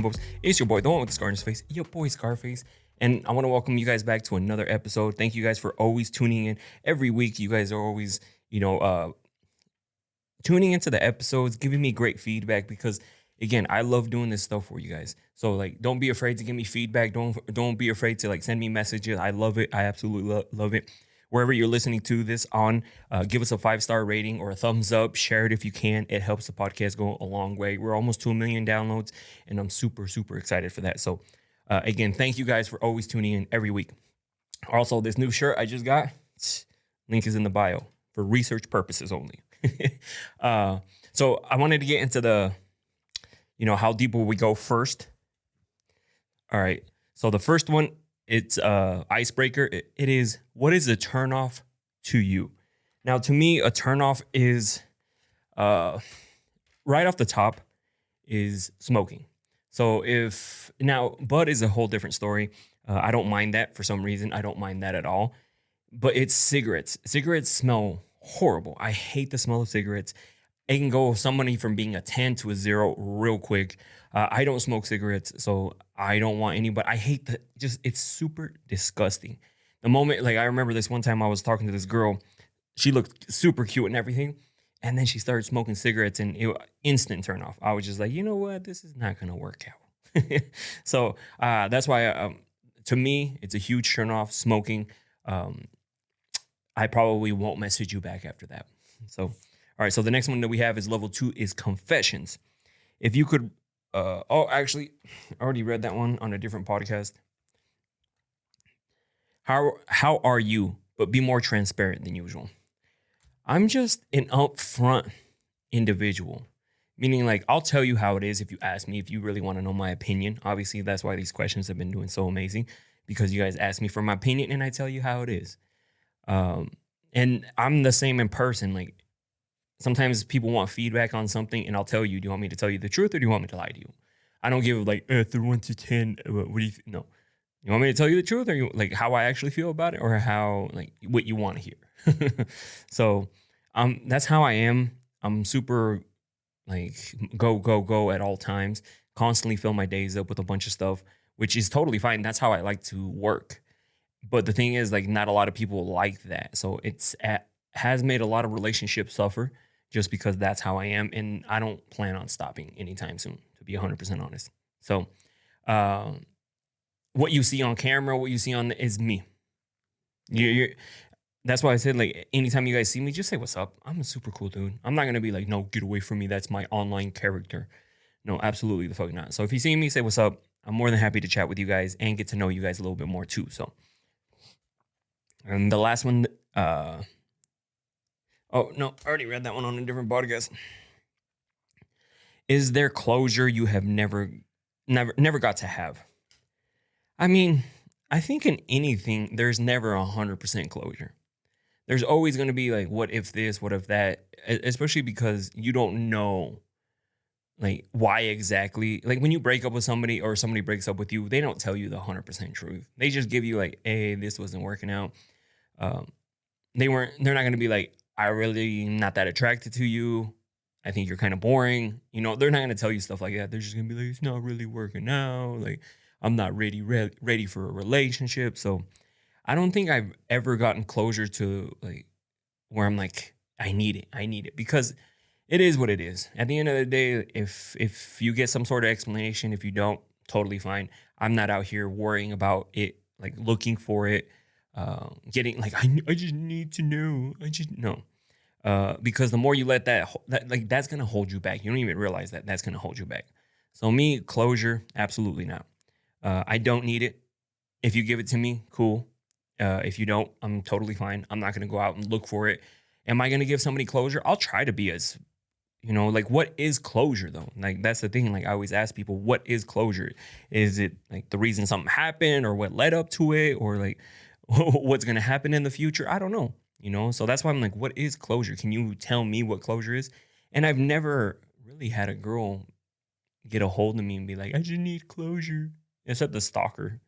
combos. It's your boy, the one with the scar on his face, your boy Scarface. And I want to welcome you guys back to another episode. Thank you guys for always tuning in every week. You guys are always, tuning into the episodes, giving me great feedback because again, I love doing this stuff for you guys. So like, don't be afraid to give me feedback. Don't be afraid to like send me messages. I love it. I absolutely love it. Wherever you're listening to this on, give us a 5-star rating or a thumbs up. Share it if you can. It helps the podcast go a long way. We're almost 2 million downloads, and I'm super, super excited for that. So again, thank you guys for always tuning in every week. Also, this new shirt I just got, link is in the bio for research purposes only. So I wanted to get into the, how deep will we go first? All right. So the first one, it's icebreaker. It is, what is a turnoff to you? Now, to me, a turnoff is right off the top is smoking. So bud is a whole different story. I don't mind that for some reason. I don't mind that at all. But it's cigarettes. Cigarettes smell horrible. I hate the smell of cigarettes. It can go somebody from being a 10 to a 0 real quick. I don't smoke cigarettes, so I don't want any, but I hate it's super disgusting. The moment, like I remember this one time I was talking to this girl, she looked super cute and everything, and then she started smoking cigarettes and instant turn off. I was just like, you know what? This is not going to work out. So that's why, to me, it's a huge turn off, smoking. I probably won't message you back after that. So, all right. So the next one that we have is level 2 is confessions. If you could, actually, I already read that one on a different podcast. How are you? But be more transparent than usual. I'm just an upfront individual, meaning like I'll tell you how it is if you ask me, if you really want to know my opinion. Obviously, that's why these questions have been doing so amazing, because you guys ask me for my opinion and I tell you how it is. And I'm the same in person. Like sometimes people want feedback on something and I'll tell you, do you want me to tell you the truth or do you want me to lie to you? I don't give like through 1 to 10. What do you no? You want me to tell you the truth or you like how I actually feel about it or how like what you want to hear? So that's how I am. I'm super like go at all times, constantly fill my days up with a bunch of stuff, which is totally fine. That's how I like to work. But the thing is, like, not a lot of people like that. So has made a lot of relationships suffer just because that's how I am. And I don't plan on stopping anytime soon, to be 100% honest. So what you see on camera, what you see on is me. That's why I said, like, anytime you guys see me, just say what's up. I'm a super cool dude. I'm not going to be like, no, get away from me. That's my online character. No, absolutely the fuck not. So if you see me, say what's up. I'm more than happy to chat with you guys and get to know you guys a little bit more too. So. And the last one, oh no, I already read that one on a different podcast. Is there closure you have never got to have? I mean, I think in anything, there's never 100% closure. There's always going to be like, what if this, what if that, especially because you don't know like why exactly, like when you break up with somebody or somebody breaks up with you, they don't tell you the 100% truth. They just give you like, hey, this wasn't working out. They're not going to be like, I really am not that attracted to you. I think you're kind of boring. They're not going to tell you stuff like that. They're just going to be like, it's not really working out. Like, I'm not ready for a relationship. So I don't think I've ever gotten closure to like where I'm like, I need it because it is what it is. At the end of the day, if you get some sort of explanation, if you don't, totally fine. I'm not out here worrying about it, like looking for it. Getting like I just need to know. Because the more you let that like that's gonna hold you back. You don't even realize that that's gonna hold you back. So me, closure, absolutely not. I don't need it. If you give it to me, cool. If you don't, I'm totally fine. I'm not gonna go out and look for it. Am I gonna give somebody closure? I'll try to be as like what is closure though? Like that's the thing. Like I always ask people, what is closure? Is it like the reason something happened or what led up to it or like what's going to happen in the future? I don't know, so that's why I'm like, what is closure? Can you tell me what closure is? And I've never really had a girl get a hold of me and be like, I just need closure, except the stalker.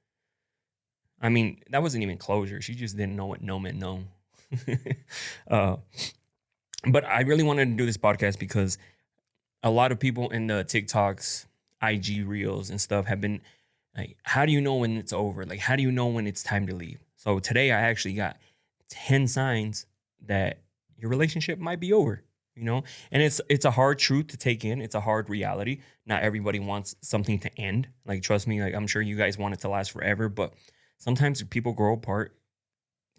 I mean, that wasn't even closure. She just didn't know what no meant no. But I really wanted to do this podcast because a lot of people in the TikToks, IG reels and stuff have been like, how do you know when it's over? Like, how do you know when it's time to leave? So today I actually got 10 signs that your relationship might be over, you know? And it's a hard truth to take in. It's a hard reality. Not everybody wants something to end. Like, trust me, like I'm sure you guys want it to last forever, but sometimes people grow apart,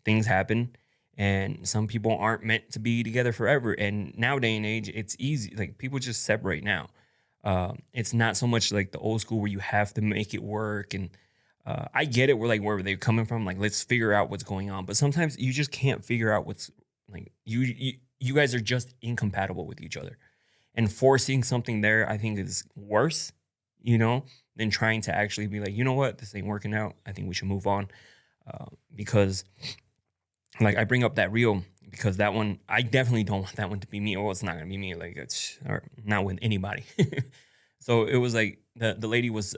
things happen, and some people aren't meant to be together forever. And nowadays and age, it's easy. Like people just separate now. It's not so much like the old school where you have to make it work. And I get it. We're like where they're coming from. Like let's figure out what's going on. But sometimes you just can't figure out what's like you guys are just incompatible with each other. And forcing something there, I think, is worse. You know, than trying to actually be like, you know what, this ain't working out. I think we should move on. Because like I bring up that reel because that one I definitely don't want that one to be me. Oh, it's not gonna be me. Like it's or not with anybody. So it was like the lady was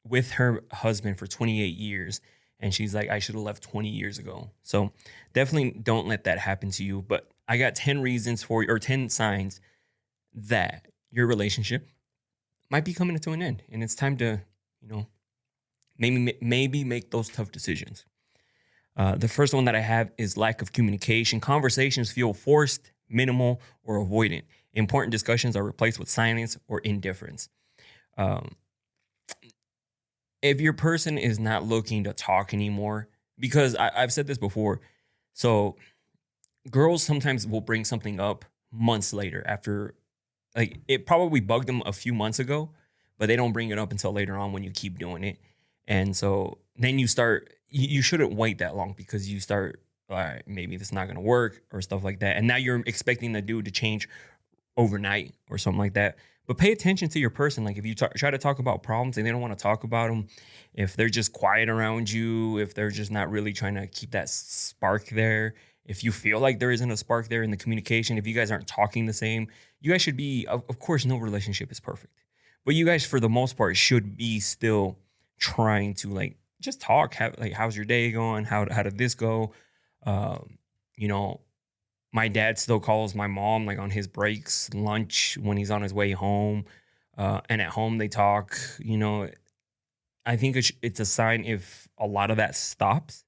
with her husband for 28 years, and she's like, I should have left 20 years ago. So definitely don't let that happen to you. But I got 10 reasons for or 10 signs that your relationship might be coming to an end, and it's time to, you know, maybe make those tough decisions. The first one that I have is lack of communication. Conversations feel forced, minimal, or avoidant. Important discussions are replaced with silence or indifference. Um, if your person is not looking to talk anymore, because I've said this before, so girls sometimes will bring something up months later after, like, it probably bugged them a few months ago, but they don't bring it up until later on when you keep doing it. And so then you start, you shouldn't wait that long because you start, all right, maybe this is not going to work or stuff like that. And now you're expecting the dude to change overnight or something like that. But pay attention to your person. Like if you try to talk about problems and they don't want to talk about them, if they're just quiet around you, if they're just not really trying to keep that spark there, if you feel like there isn't a spark there in the communication, if you guys aren't talking the same, you guys should be, of course, no relationship is perfect. But you guys, for the most part, should be still trying to like just talk. Like, how's your day going? How did this go? Um, you know, my dad still calls my mom like on his breaks, lunch, when he's on his way home, and at home they talk. You know, I think it's a sign if a lot of that stops,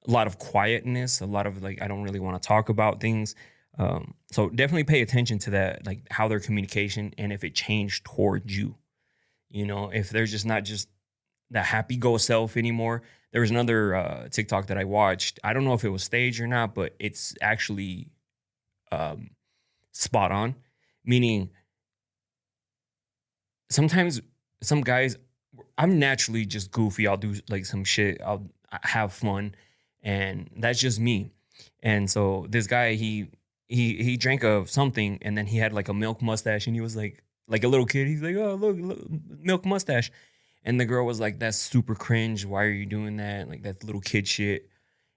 a lot of quietness, a lot of like I don't really want to talk about things. So definitely pay attention to that, like how their communication and if it changed towards you. You know, if they're just not just the happy go self anymore. There was another TikTok that I watched. I don't know if it was staged or not, but it's actually um, spot on. Meaning, sometimes some guys, I'm naturally just goofy. I'll do like some shit. I'll have fun, and that's just me. And so this guy, he drank of something, and then he had like a milk mustache, and he was like a little kid. He's like, oh look, milk mustache. And the girl was like, that's super cringe. Why are you doing that? Like, that's little kid shit.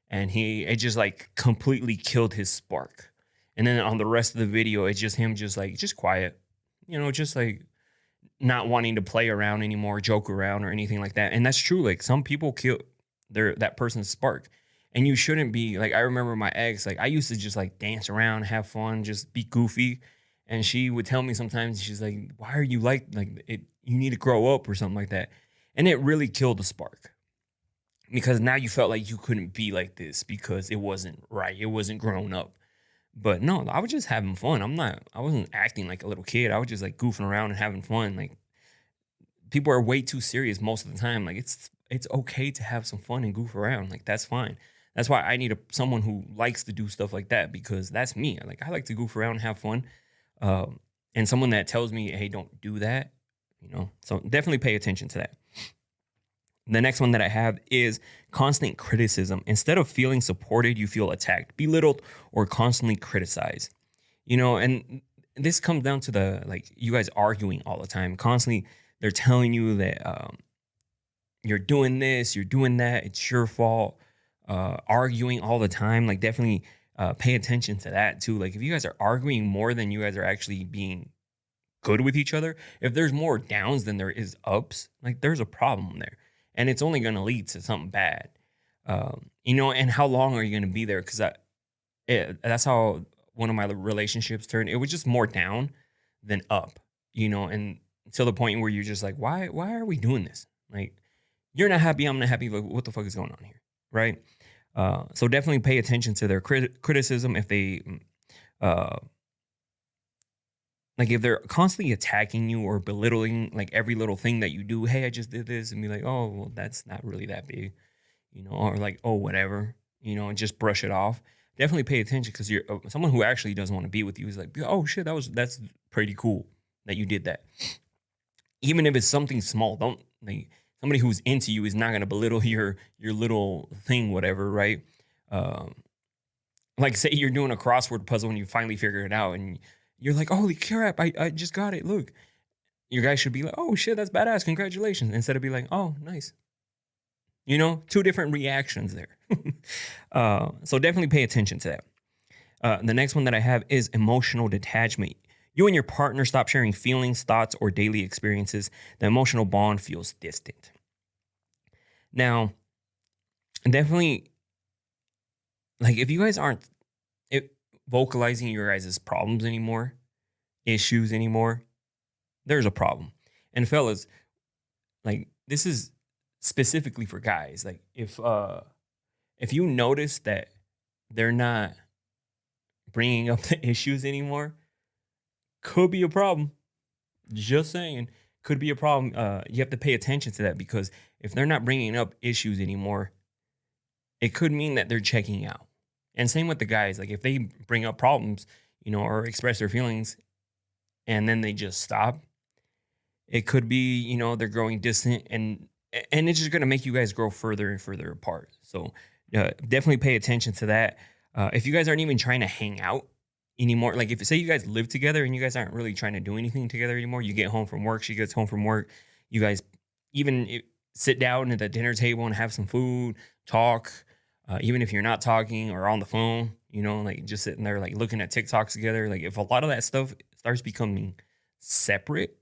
And it just like completely killed his spark. And then on the rest of the video, it's just him just like, just quiet, you know, just like not wanting to play around anymore, joke around or anything like that. And that's true. Like, some people kill that person's spark. And you shouldn't be like, I remember my ex, like, I used to just like dance around, have fun, just be goofy. And she would tell me sometimes, she's like, why are you like it? You need to grow up or something like that. And it really killed the spark because now you felt like you couldn't be like this because it wasn't right. It wasn't grown up. But no, I was just having fun. I wasn't acting like a little kid. I was just like goofing around and having fun. Like, people are way too serious most of the time. Like, it's okay to have some fun and goof around. Like, that's fine. That's why I need someone who likes to do stuff like that, because that's me. Like, I like to goof around and have fun. And someone that tells me, hey, don't do that, you know. So definitely pay attention to that. The next one that I have is constant criticism. Instead of feeling supported, you feel attacked, belittled, or constantly criticized. You know, and this comes down to the like you guys arguing all the time. Constantly, they're telling you that you're doing this, you're doing that, it's your fault. Arguing all the time, like definitely pay attention to that too. Like, if you guys are arguing more than you guys are actually being good with each other, if there's more downs than there is ups, like there's a problem there, and it's only going to lead to something bad. You know, and how long are you going to be there? Because that's how one of my relationships turned. It was just more down than up, you know, and to the point where you're just like, why are we doing this? Like, you're not happy, I'm not happy. Like, what the fuck is going on here, right? So definitely pay attention to their criticism if they uh like if they're constantly attacking you or belittling like every little thing that you do. Hey, I just did this, and be like, oh, well, that's not really that big, or like, oh, whatever, and just brush it off. Definitely pay attention, because you're someone who actually doesn't want to be with you is like, oh shit, that's pretty cool that you did that. Even if it's something small, don't like somebody who's into you is not gonna belittle your little thing, whatever, right? Um, like say you're doing a crossword puzzle and you finally figure it out, and you're like, holy crap, I just got it. Look, your guy should be like, oh shit, that's badass, congratulations, instead of be like, oh nice. Two different reactions there. So definitely pay attention to that. The next one that I have is emotional detachment. You and your partner stop sharing feelings, thoughts, or daily experiences. The emotional bond feels distant. Now, definitely, like if you guys aren't vocalizing your guys' problems anymore, issues anymore, there's a problem. And fellas, like this is specifically for guys. Like if you notice that they're not bringing up the issues anymore, could be a problem. Just saying, could be a problem. You have to pay attention to that, because if they're not bringing up issues anymore, it could mean that they're checking out. And same with the guys. Like if they bring up problems, or express their feelings, and then they just stop, it could be, they're growing distant, and it's just going to make you guys grow further and further apart. So definitely pay attention to that. If you guys aren't even trying to hang out anymore, like if say you guys live together and you guys aren't really trying to do anything together anymore, you get home from work, she gets home from work, you guys even sit down at the dinner table and have some food, talk, even if you're not talking or on the phone, like just sitting there like looking at TikToks together. Like if a lot of that stuff starts becoming separate,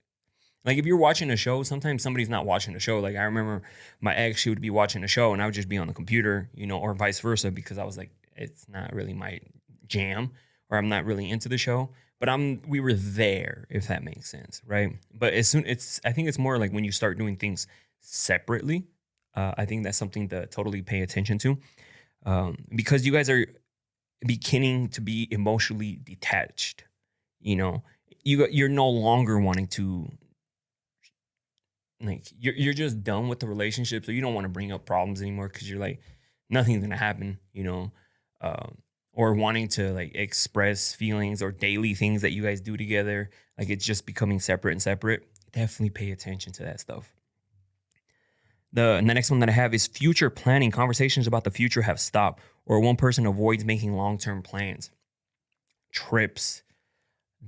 like if you're watching a show, sometimes somebody's not watching the show. Like I remember my ex, she would be watching a show and I would just be on the computer, or vice versa, because I was like, it's not really my jam, or I'm not really into the show. But we were there, if that makes sense, right? But I think it's more like when you start doing things separately. I think that's something to totally pay attention to, because you guys are beginning to be emotionally detached. You're no longer wanting to, like you're just done with the relationship, so you don't want to bring up problems anymore, because you're like, nothing's gonna happen, um, or wanting to like express feelings or daily things that you guys do together. Like it's just becoming separate and separate. Definitely pay attention to that stuff. The next one that I have is future planning. Conversations about the future have stopped, or one person avoids making long term plans, trips.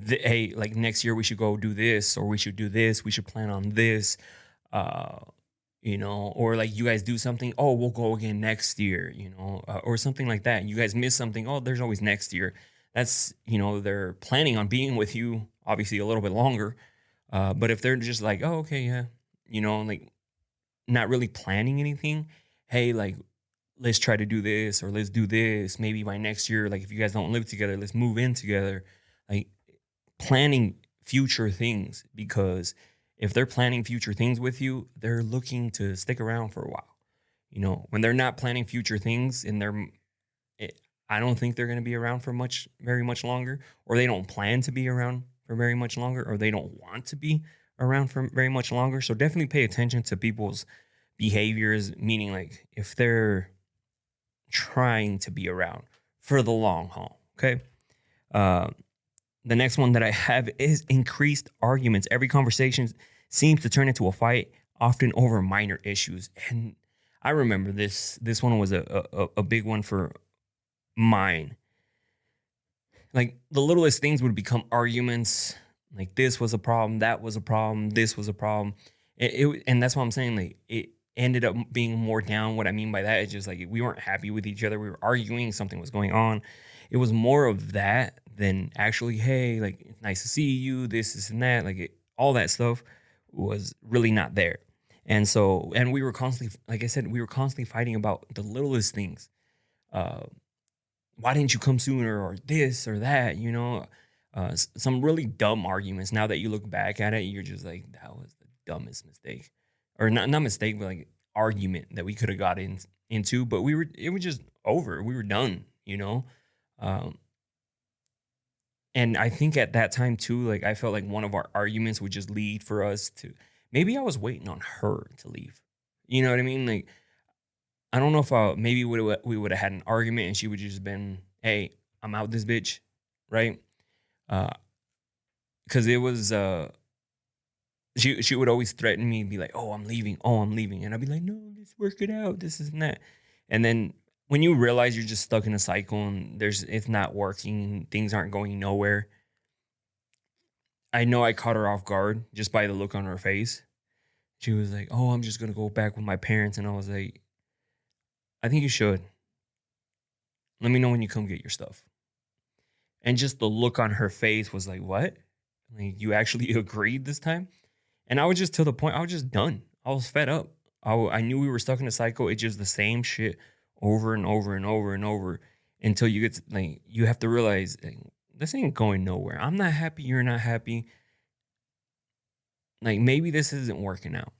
Hey, like next year we should go do this, or we should do this. We should plan on this. Uh, or like you guys do something. Oh, we'll go again next year. Or something like that. You guys miss something. Oh, there's always next year. That's they're planning on being with you obviously a little bit longer. But if they're just like, oh, okay, yeah, like not really planning anything. Hey, like let's try to do this, or let's do this. Maybe by next year, like if you guys don't live together, let's move in together. Like planning future things, because if they're planning future things with you, they're looking to stick around for a while. When they're not planning future things, and I don't think they're going to be around for very much longer, or they don't plan to be around for very much longer, or they don't want to be around for very much longer. So definitely pay attention to people's behaviors, meaning like if they're trying to be around for the long haul. Okay. Uh, the next one that I have is increased arguments. Every conversation seems to turn into a fight, often over minor issues. And I remember this one was a big one for mine. Like the littlest things would become arguments. Like this was a problem, that was a problem, this was a problem. And that's what I'm saying. Like it ended up being more down. What I mean by that is just like we weren't happy with each other. We were arguing, something was going on. It was more of that than actually, hey, like it's nice to see you, this and that. Like all that stuff was really not there. And we were constantly, like I said, we were constantly fighting about the littlest things. Why didn't you come sooner, or this or that, some really dumb arguments. Now that you look back at it, you're just like, that was the dumbest mistake, or not mistake, but like argument that we could have got into. But it was just over. We were done, you know. Um, and I think at that time too, like I felt like one of our arguments would just lead for us to maybe I was waiting on her to leave. You know what I mean? Like I don't know if maybe we would have had an argument and she would just been, hey, I'm out this bitch, right? Uh, because it was she would always threaten me and be like, oh I'm leaving, and I'd be like, no, let's work it out, this is and that, and then when you realize you're just stuck in a cycle and it's not working and things aren't going nowhere, I know I caught her off guard just by the look on her face. She was like, oh, I'm just gonna go back with my parents, and I was like, I think you should. Let me know when you come get your stuff. And just the look on her face was like, what? Like, you actually agreed this time? And I was just to the point, I was just done. I was fed up. I knew we were stuck in a cycle. It's just the same shit over and over and over and over until you get to, like, you have to realize like, this ain't going nowhere. I'm not happy. You're not happy. Like, maybe this isn't working out.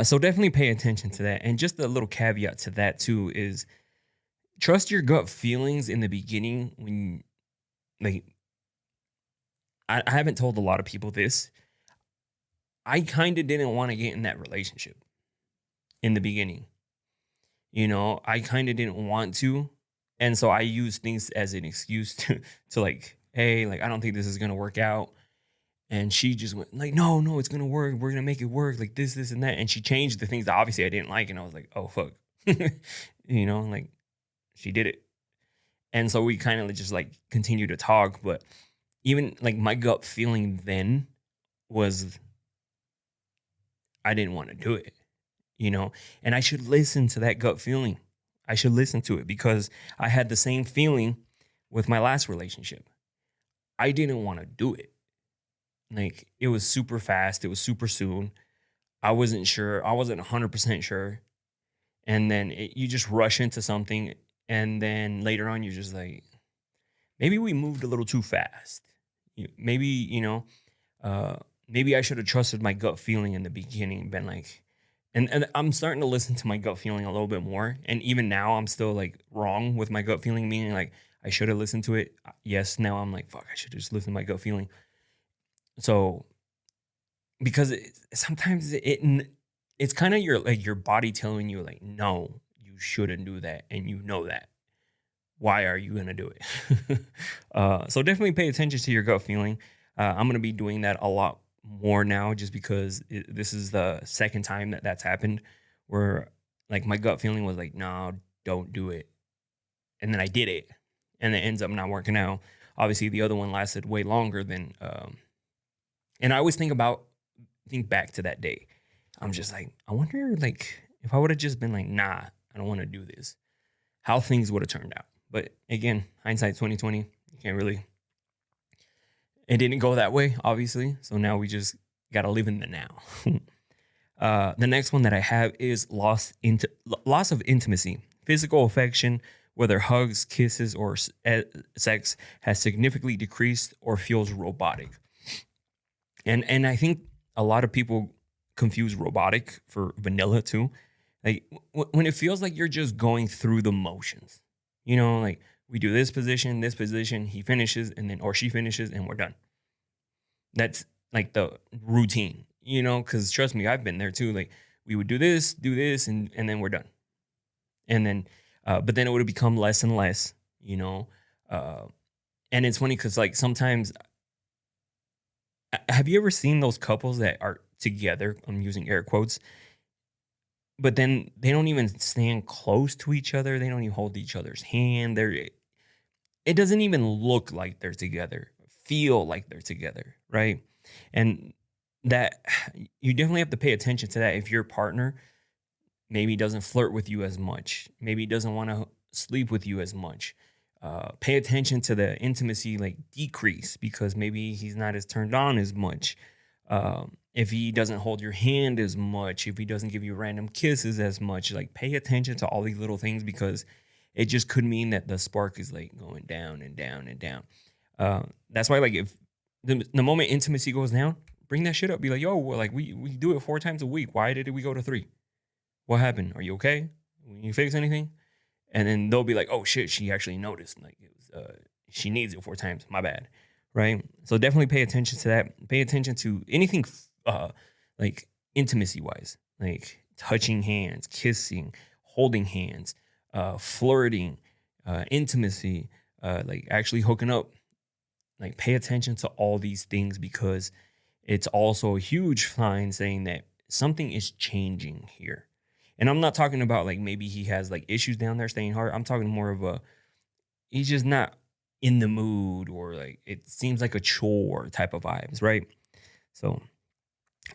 So definitely pay attention to that. And just a little caveat to that too is trust your gut feelings in the beginning when like I haven't told a lot of people this. I kind of didn't want to get in that relationship in the beginning. You know, I kind of didn't want to. And so I used things as an excuse to like, hey, like I don't think this is gonna work out. And she just went like, no, no, it's gonna work. We're gonna make it work, like this, and that. And she changed the things that obviously I didn't like, and I was like, oh fuck. You know, like she did it. And so we kind of just like continue to talk. But even like my gut feeling then was I didn't want to do it, you know? And I should listen to that gut feeling. I should listen to it because I had the same feeling with my last relationship. I didn't want to do it. Like it was super fast, it was super soon. I wasn't sure. I wasn't 100% sure. And then you just rush into something and then later on you're just like maybe we moved a little too fast. Maybe, uh, maybe I should have trusted my gut feeling in the beginning, been like, and I'm starting to listen to my gut feeling a little bit more. And even now, I'm still like wrong with my gut feeling, meaning like I should have listened to it. Yes, now I'm like, fuck, I should just listen to my gut feeling. So because sometimes it's kind of your body telling you like, no, you shouldn't do that, and you know that. Why are you going to do it? So definitely pay attention to your gut feeling. I'm going to be doing that a lot more now just because this is the second time that that's happened where like my gut feeling was like, no, don't do it. And then I did it and it ends up not working out. Obviously the other one lasted way longer than, and I always think back to that day. I'm just like, I wonder like if I would have just been like, nah, I don't want to do this, how things would have turned out. But again, hindsight 2020, you can't really. It didn't go that way, obviously. So now we just gotta live in the now. The next one that I have is loss of intimacy, physical affection, whether hugs, kisses, or sex has significantly decreased or feels robotic. And I think a lot of people confuse robotic for vanilla too. Like when it feels like you're just going through the motions, like we do this position, he finishes, and then or she finishes, and we're done. That's like the routine, because trust me, I've been there too. Like we would do this, and then we're done. And then, but then it would become less and less, uh, and it's funny because like sometimes, have you ever seen those couples that are together? I'm using air quotes, but then they don't even stand close to each other. They don't even hold each other's hand. It doesn't even look like they're together, feel like they're together, right? And that you definitely have to pay attention to that. If your partner maybe doesn't flirt with you as much, maybe doesn't want to sleep with you as much, pay attention to the intimacy like decrease because maybe he's not as turned on as much. If he doesn't hold your hand as much, if he doesn't give you random kisses as much, like pay attention to all these little things because it just could mean that the spark is like going down and down and down. That's why, like, if the moment intimacy goes down, bring that shit up. Be like, yo, well, like we do it 4 times a week. Why did we go to 3? What happened? Are you okay? You fix anything? And then they'll be like, oh shit, she actually noticed. Like it was, she needs it 4 times. My bad, right? So definitely pay attention to that. Pay attention to anything, like intimacy wise, like touching hands, kissing, holding hands, flirting, intimacy, like actually hooking up. Like pay attention to all these things because it's also a huge sign saying that something is changing here. And I'm not talking about like maybe he has like issues down there staying hard. I'm talking more of a he's just not in the mood or like it seems like a chore type of vibes, right? So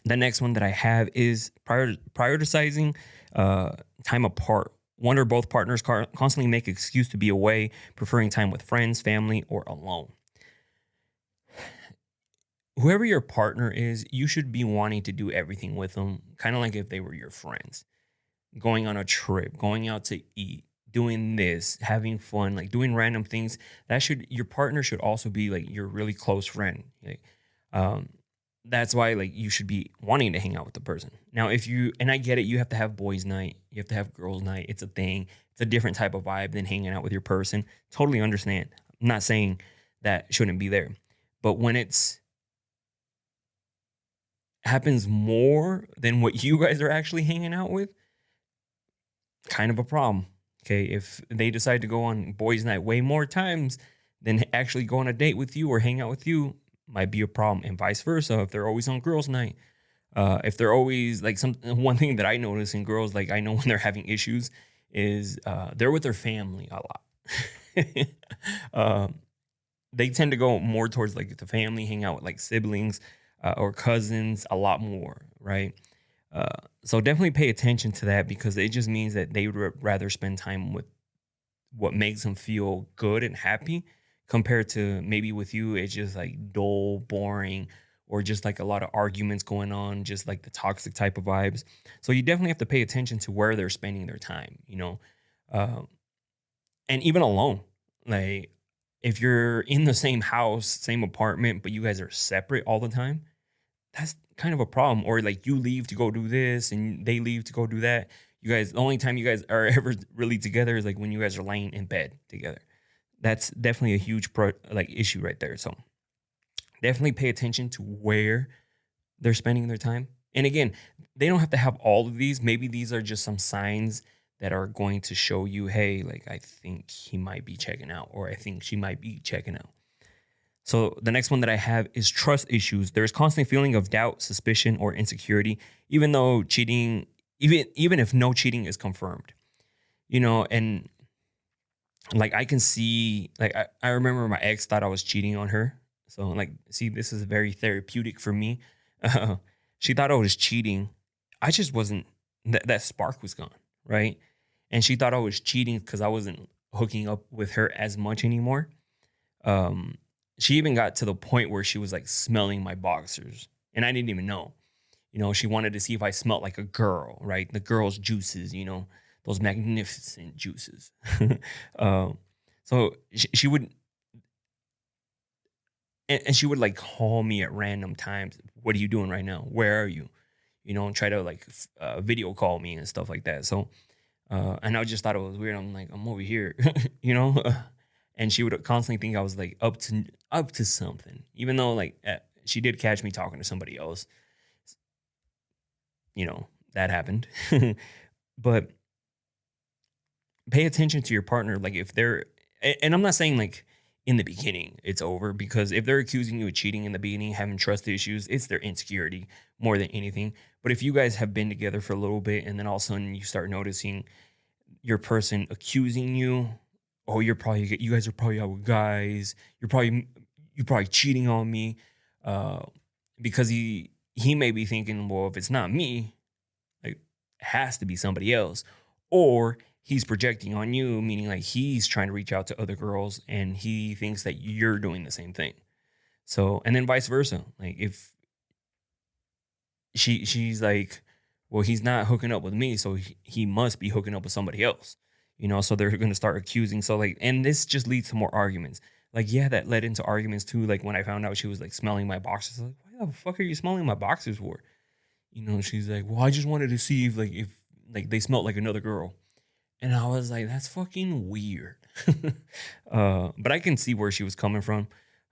the next one that I have is prioritizing uh, time apart. One or both partners constantly make excuse to be away, preferring time with friends, family, or alone. Whoever your partner is, you should be wanting to do everything with them, kind of like if they were your friends. Going on a trip, going out to eat, doing this, having fun, like doing random things. That should your partner should also be like your really close friend. Like, um, that's why like you should be wanting to hang out with the person. Now, if you and I get it, you have to have boys' night, you have to have girls' night. It's a thing. It's a different type of vibe than hanging out with your person. Totally understand. I'm not saying that shouldn't be there, but when it's happens more than what you guys are actually hanging out with, kind of a problem. Okay. If they decide to go on boys' night way more times than actually go on a date with you or hang out with you, might be a problem. And vice versa. If they're always on girls' night, if they're always like one thing that I notice in girls, like I know when they're having issues, is they're with their family a lot. um, they tend to go more towards like the family, hang out with like siblings or cousins a lot more, right? Uh, so definitely pay attention to that because it just means that they would rather spend time with what makes them feel good and happy compared to maybe with you, it's just like dull, boring, or just like a lot of arguments going on, just like the toxic type of vibes. So you definitely have to pay attention to where they're spending their time, Um, and even alone. Like if you're in the same house, same apartment, but you guys are separate all the time, that's kind of a problem. Or like you leave to go do this and they leave to go do that. You guys, the only time you guys are ever really together is like when you guys are laying in bed together. That's definitely a huge like issue right there. So definitely pay attention to where they're spending their time. And again, they don't have to have all of these. Maybe these are just some signs that are going to show you, hey, like I think he might be checking out, or I think she might be checking out. So the next one that I have is trust issues. There's constant feeling of doubt, suspicion, or insecurity, even though cheating, even if no cheating is confirmed. And like I can see, like I remember my ex thought I was cheating on her. So like, see, this is very therapeutic for me. Uh, she thought I was cheating. I just wasn't. That spark was gone, right? And she thought I was cheating because I wasn't hooking up with her as much anymore. Um, she even got to the point where she was like smelling my boxers, and I didn't even know. She wanted to see if I smelled like a girl, right? The girl's juices, those magnificent juices. um, so she would, and she would like call me at random times. What are you doing right now? Where are you? And try to like video call me and stuff like that. So, and I just thought it was weird. I'm like, I'm over here, you know. And she would constantly think I was like up to something, even though like she did catch me talking to somebody else. That happened. But pay attention to your partner. Like if they're, and I'm not saying like in the beginning it's over, because if they're accusing you of cheating in the beginning, having trust issues, it's their insecurity more than anything. But if you guys have been together for a little bit and then all of a sudden you start noticing your person accusing you, oh, you guys are probably out with guys, you're probably cheating on me, uh, because he may be thinking, well, if it's not me, like it has to be somebody else, or he's projecting on you, meaning like he's trying to reach out to other girls and he thinks that you're doing the same thing. So, and then vice versa. Like if she's like, well, he's not hooking up with me, so he must be hooking up with somebody else. So they're going to start accusing. So like, and this just leads to more arguments. Like, yeah, that led into arguments too. Like when I found out she was like smelling my boxers, like, why the fuck are you smelling my boxers for? You know, she's like, well, I just wanted to see if like they smelled like another girl. And I was like, that's fucking weird. But I can see where she was coming from.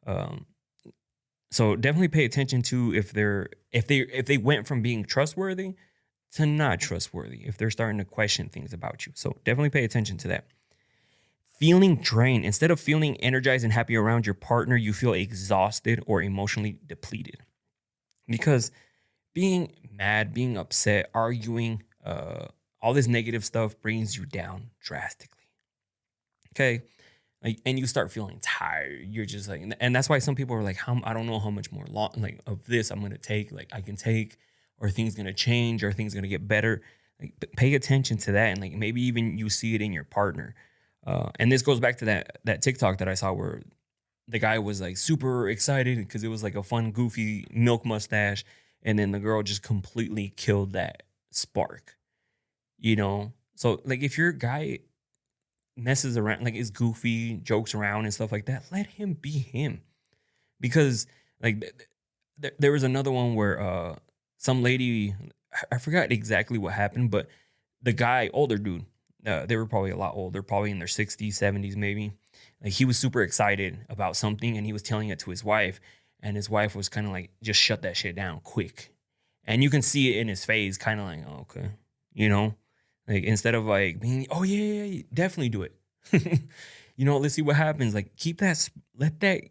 Um, so definitely pay attention to if they went from being trustworthy to not trustworthy, if they're starting to question things about you. So definitely pay attention to that. Feeling drained. Instead of feeling energized and happy around your partner, you feel exhausted or emotionally depleted. Because being mad, being upset, arguing, all this negative stuff brings you down drastically. Okay. Like, and you start feeling tired. You're just like, and that's why some people are like, how, I don't know how much more long, like of this I'm going to take, like I can take, or things going to change, or things going to get better. Like, pay attention to that. And like, maybe even you see it in your partner. And this goes back to that TikTok that I saw where the guy was like super excited because it was like a fun, goofy milk mustache. And then the girl just completely killed that spark, you know? So, like, if your guy messes around, like, is goofy, jokes around and stuff like that, let him be him. Because, like, there was another one where some lady, I forgot exactly what happened, but the guy, older dude, they were probably a lot older, probably in their 60s, 70s, maybe. Like, he was super excited about something and he was telling it to his wife. And his wife was kind of like, just shut that shit down quick. And you can see it in his face, kind of like, oh, okay, you know, like instead of like being, oh, yeah, yeah, yeah, definitely do it. You know, let's see what happens. Like, keep that, let that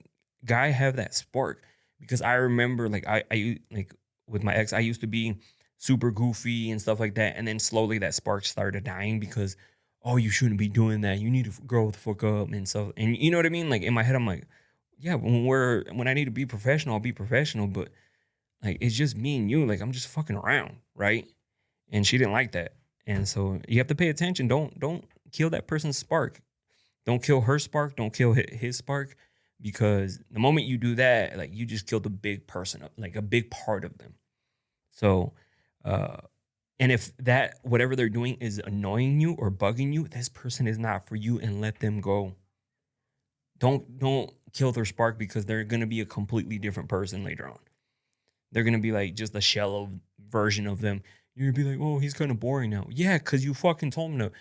guy have that spark. Because I remember, like, like with my ex, I used to be super goofy and stuff like that. And then slowly that spark started dying because, oh, you shouldn't be doing that. You need to grow the fuck up and stuff. And you know what I mean? Like in my head, I'm like, yeah, when I need to be professional, I'll be professional. But like, it's just me and you. Like, I'm just fucking around, right? And she didn't like that. And so you have to pay attention. Don't kill that person's spark. Don't kill her spark. Don't kill his spark, because the moment you do that, like, you just killed a big person, like a big part of them. So, uh, and if that whatever they're doing is annoying you or bugging you, this person is not for you, and let them go. Don't kill their spark, because they're gonna be a completely different person later on. They're gonna be like just a shell of version of them. You're gonna be like, oh, he's kind of boring now. Yeah, because you fucking told him to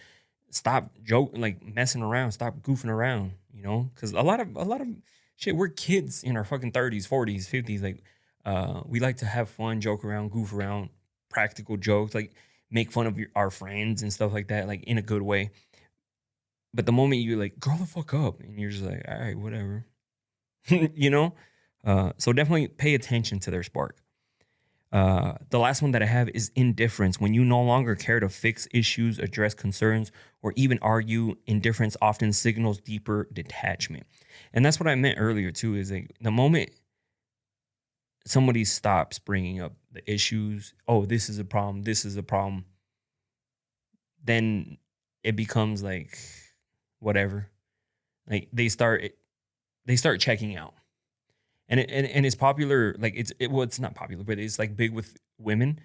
stop joking, like messing around, stop goofing around, you know? Because a lot of shit, we're kids in our fucking 30s, 40s, 50s. Like, we like to have fun, joke around, goof around, practical jokes, like make fun of our friends and stuff like that, like in a good way. But the moment you like, grow the fuck up, and you're just like, all right, whatever, you know? So definitely pay attention to their spark. The last one that I have is indifference. When you no longer care to fix issues, address concerns, or even argue, indifference often signals deeper detachment. And that's what I meant earlier, too, is like the moment somebody stops bringing up the issues, oh, this is a problem, then it becomes like whatever. Like they start checking out. And it's popular, like well, it's not popular, but it's like big with women.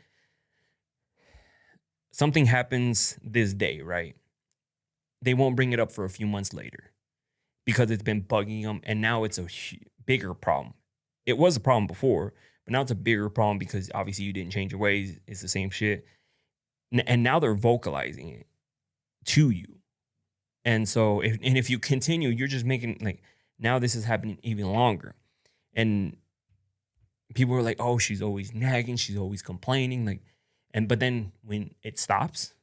Something happens this day, right? They won't bring it up for a few months later because it's been bugging them, and now it's a bigger problem. It was a problem before, but now it's a bigger problem because obviously you didn't change your ways. It's the same shit, and now they're vocalizing it to you. And so, if you continue, you're just making like now this is happening even longer, and people are like, "Oh, she's always nagging, she's always complaining," like, and but then when it stops,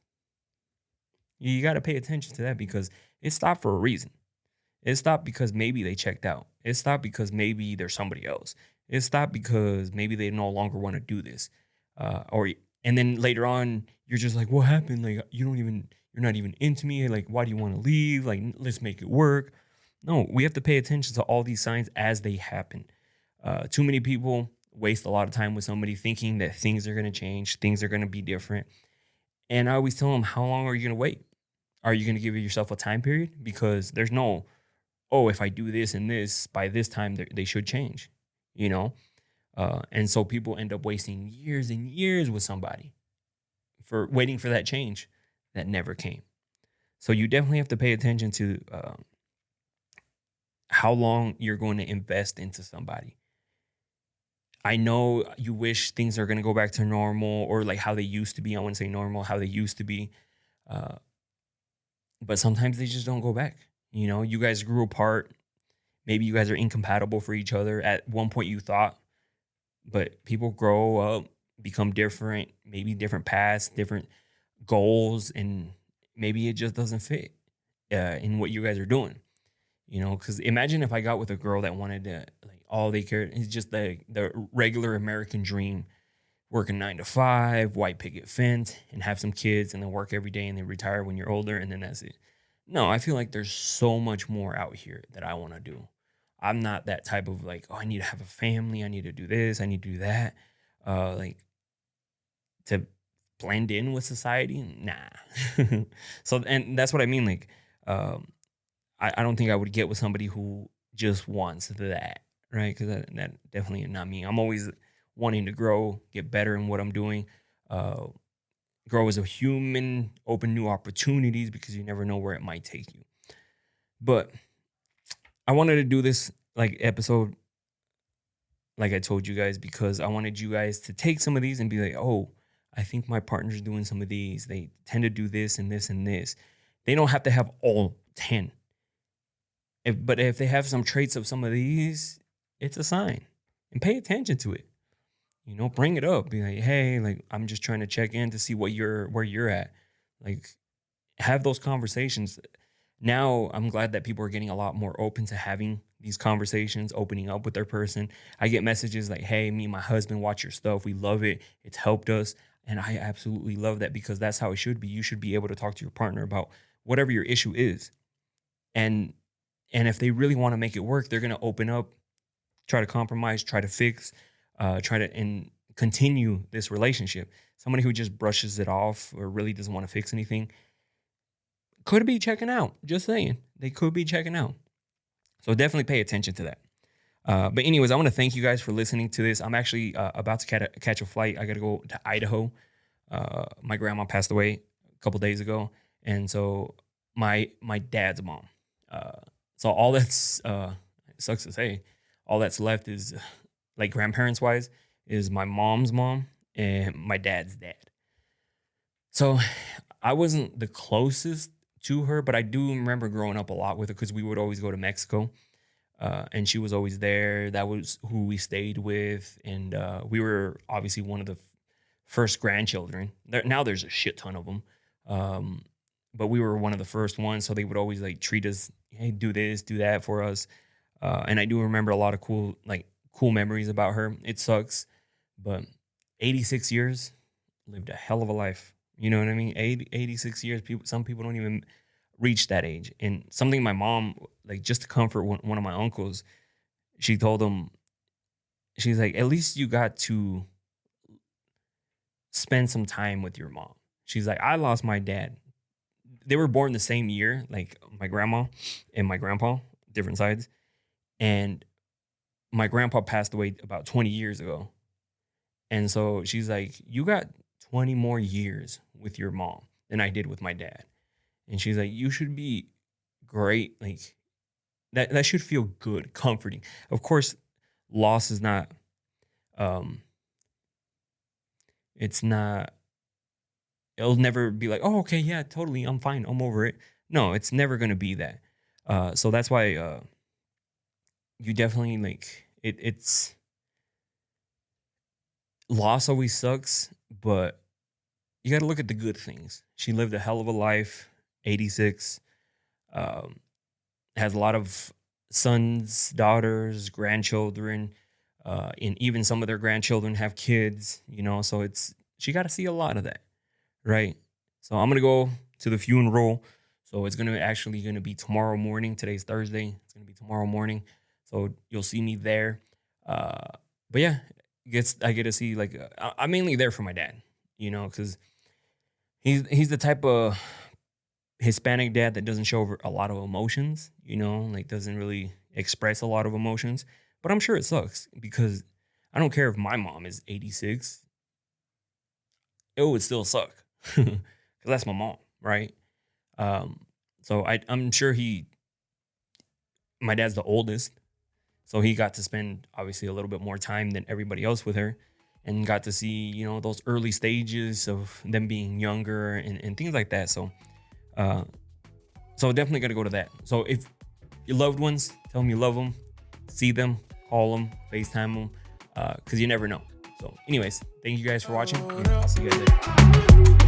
you got to pay attention to that because it stopped for a reason. It stopped because maybe they checked out. It stopped because maybe there's somebody else. It stopped because maybe they no longer want to do this. Or and then later on, you're just like, what happened? Like you're not even into me. Like, why do you want to leave? Like, let's make it work. No, we have to pay attention to all these signs as they happen. Too many people waste a lot of time with somebody thinking that things are going to change, things are going to be different. And I always tell them, how long are you going to wait? Are you going to give yourself a time period? Because there's no, oh, if I do this and this by this time, they should change, you know? And so people end up wasting years and years with somebody for waiting for that change that never came. So you definitely have to pay attention to how long you're going to invest into somebody. I know you wish things are going to go back to normal or like how they used to be. I wouldn't say normal, how they used to be. Uh, but sometimes they just don't go back. You know, you guys grew apart. Maybe you guys are incompatible for each other. At one point, you thought, but people grow up, become different, maybe different paths, different goals, and maybe it just doesn't fit in what you guys are doing. You know, because imagine if I got with a girl that wanted to, like, all they cared is just the regular American dream, working 9 to 5, white picket fence, and have some kids, and then work every day, and then retire when you're older, and then that's it. No, I feel like there's so much more out here that I want to do. I'm not that type of like, oh, I need to have a family, I need to do this, I need to do that. Like to blend in with society, nah. So, and that's what I mean. Like, um, I don't think I would get with somebody who just wants that, right? Because that definitely not me. I'm always wanting to grow, get better in what I'm doing, uh, grow as a human, open new opportunities because you never know where it might take you. But I wanted to do this like episode, like I told you guys, because I wanted you guys to take some of these and be like, oh, I think my partner's doing some of these. They tend to do this and this and this. They don't have to have all 10. But if they have some traits of some of these, it's a sign. And pay attention to it. You know, bring it up. Be like, hey, like I'm just trying to check in to see where you're at. Like, have those conversations. Now I'm glad that people are getting a lot more open to having these conversations, opening up with their person. I get messages like, hey, me and my husband watch your stuff. We love it. It's helped us. And I absolutely love that because that's how it should be. You should be able to talk to your partner about whatever your issue is. And if they really want to make it work, they're going to open up, try to compromise, try to fix, try to and continue this relationship. Somebody who just brushes it off or really doesn't want to fix anything could be checking out. Just saying, they could be checking out. So definitely pay attention to that. But anyways, I want to thank you guys for listening to this. I'm actually about to catch a flight. I got to go to Idaho. My grandma passed away a couple days ago, and so my dad's mom. So all that's it sucks to say, all that's left is like grandparents wise is my mom's mom and my dad's dad. So I wasn't the closest to her, but I do remember growing up a lot with her because we would always go to Mexico. And she was always there. That was who we stayed with, and we were obviously one of the first grandchildren. Now there's a shit ton of them, but we were one of the first ones. So they would always like treat us, hey, do this, do that for us. And I do remember a lot of cool memories about her. It sucks, but 86 years, lived a hell of a life. You know what I mean? 86 years. Some people don't even reach that age. And something my mom, like just to comfort one of my uncles, she told him, she's like, at least you got to spend some time with your mom. She's like, I lost my dad. They were born the same year, like my grandma and my grandpa, different sides. And my grandpa passed away about 20 years ago. And so she's like, you got 20 more years with your mom than I did with my dad. And she's like, you should be great. Like that should feel good, comforting. Of course, loss is not, um, it's not, it'll never be like, oh, okay, yeah, totally. I'm fine. I'm over it. No, it's never going to be that. So that's why, you definitely like it's loss always sucks, but you got to look at the good things. She lived a hell of a life, 86, um, has a lot of sons, daughters, grandchildren, and even some of their grandchildren have kids, you know, so she got to see a lot of that, right? So I'm going to go to the funeral. So it's actually going to be tomorrow morning. Today's Thursday. It's going to be tomorrow morning. So you'll see me there. Uh, but yeah, I get to see like I'm mainly there for my dad, you know, because he's the type of Hispanic dad that doesn't show a lot of emotions, you know, like doesn't really express a lot of emotions. But I'm sure it sucks because I don't care if my mom is 86, it would still suck because that's my mom, right? Um, so I'm sure my dad's the oldest, so he got to spend obviously a little bit more time than everybody else with her, and got to see, you know, those early stages of them being younger and things like that. Uh, so definitely gotta go to that. So if your loved ones, tell them you love them, see them, call them, FaceTime them, because you never know. So anyways, thank you guys for watching, and I'll see you guys later.